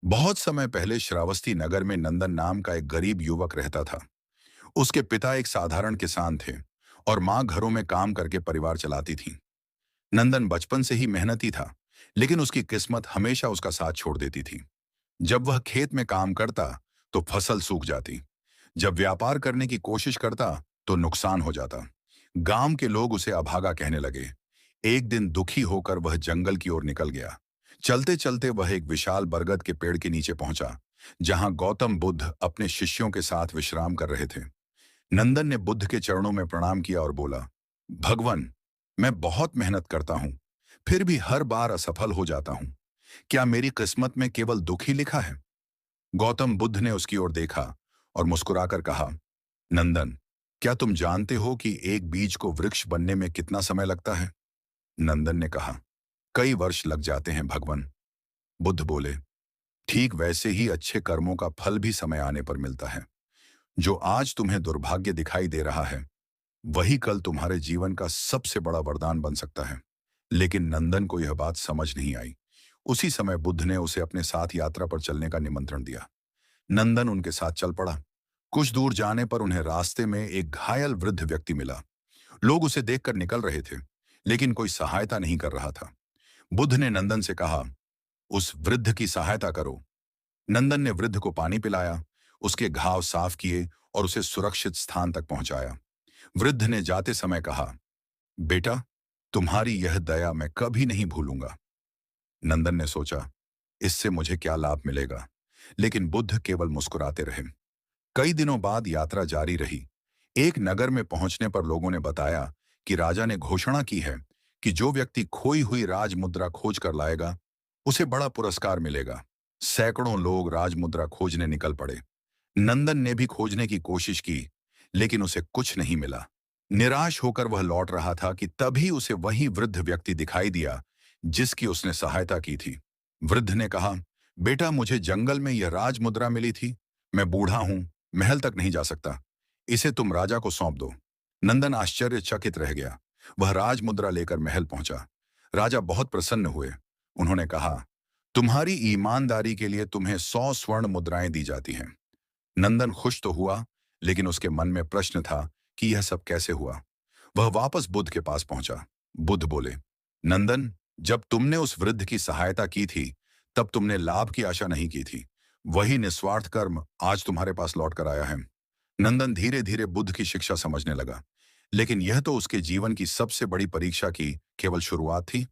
बहुत समय पहले श्रावस्ती नगर में नंदन नाम का एक गरीब युवक रहता था। उसके पिता एक साधारण किसान थे और माँ घरों में काम करके परिवार चलाती थी। नंदन बचपन से ही मेहनती था, लेकिन उसकी किस्मत हमेशा उसका साथ छोड़ देती थी। जब वह खेत में काम करता तो फसल सूख जाती। जब व्यापार करने की कोशिश करता तो नुकसान हो जाता। गांव के लोग उसे अभागा कहने लगे। एक दिन दुखी होकर वह जंगल की ओर निकल गया। चलते चलते वह एक विशाल बरगद के पेड़ के नीचे पहुंचा, जहां गौतम बुद्ध अपने शिष्यों के साथ विश्राम कर रहे थे। नंदन ने बुद्ध के चरणों में प्रणाम किया और बोला, भगवान, मैं बहुत मेहनत करता हूं, फिर भी हर बार असफल हो जाता हूं। क्या मेरी किस्मत में केवल दुख ही लिखा है? गौतम बुद्ध ने उसकी ओर देखा और मुस्कुराकर कहा, नंदन, क्या तुम जानते हो कि एक बीज को वृक्ष बनने में कितना समय लगता है? नंदन ने कहा, कई वर्ष लग जाते हैं भगवान। बुद्ध बोले, ठीक वैसे ही अच्छे कर्मों का फल भी समय आने पर मिलता है। जो आज तुम्हें दुर्भाग्य दिखाई दे रहा है, वही कल तुम्हारे जीवन का सबसे बड़ा वरदान बन सकता है। लेकिन नंदन को यह बात समझ नहीं आई। उसी समय बुद्ध ने उसे अपने साथ यात्रा पर चलने का निमंत्रण दिया। नंदन उनके साथ चल पड़ा। कुछ दूर जाने पर उन्हें रास्ते में एक घायल वृद्ध व्यक्ति मिला। लोग उसे देखकर निकल रहे थे, लेकिन कोई सहायता नहीं कर रहा था। बुद्ध ने नंदन से कहा, उस वृद्ध की सहायता करो। नंदन ने वृद्ध को पानी पिलाया, उसके घाव साफ किए और उसे सुरक्षित स्थान तक पहुंचाया। वृद्ध ने जाते समय कहा, बेटा, तुम्हारी यह दया मैं कभी नहीं भूलूंगा। नंदन ने सोचा, इससे मुझे क्या लाभ मिलेगा, लेकिन बुद्ध केवल मुस्कुराते रहे। कई दिनों बाद यात्रा जारी रही। एक नगर में पहुंचने पर लोगों ने बताया कि राजा ने घोषणा की है कि जो व्यक्ति खोई हुई राज मुद्रा खोज कर लाएगा, उसे बड़ा पुरस्कार मिलेगा। सैकड़ों लोग राज मुद्रा खोजने निकल पड़े। नंदन ने भी खोजने की कोशिश की, लेकिन उसे कुछ नहीं मिला। निराश होकर वह लौट रहा था कि तभी उसे वही वृद्ध व्यक्ति दिखाई दिया जिसकी उसने सहायता की थी। वृद्ध ने कहा, बेटा, मुझे जंगल में यह राज मुद्रा मिली थी। मैं बूढ़ा हूं, महल तक नहीं जा सकता। इसे तुम राजा को सौंप दो। नंदन आश्चर्यचकित रह गया। वह राज मुद्रा लेकर महल पहुंचा। राजा बहुत प्रसन्न हुए। उन्होंने कहा, तुम्हारी ईमानदारी के लिए तुम्हें 100 स्वर्ण मुद्राएं दी जाती हैं। नंदन खुश तो हुआ, लेकिन उसके मन में प्रश्न था कि यह सब कैसे हुआ। वह वापस बुद्ध के पास पहुंचा। बुद्ध बोले, नंदन, जब तुमने उस वृद्ध की सहायता की थी, तब तुमने लाभ की आशा नहीं की थी। वही निस्वार्थ कर्म आज तुम्हारे पास लौट कर आया है। नंदन धीरे धीरे बुद्ध की शिक्षा समझने लगा, लेकिन यह तो उसके जीवन की सबसे बड़ी परीक्षा की केवल शुरुआत थी।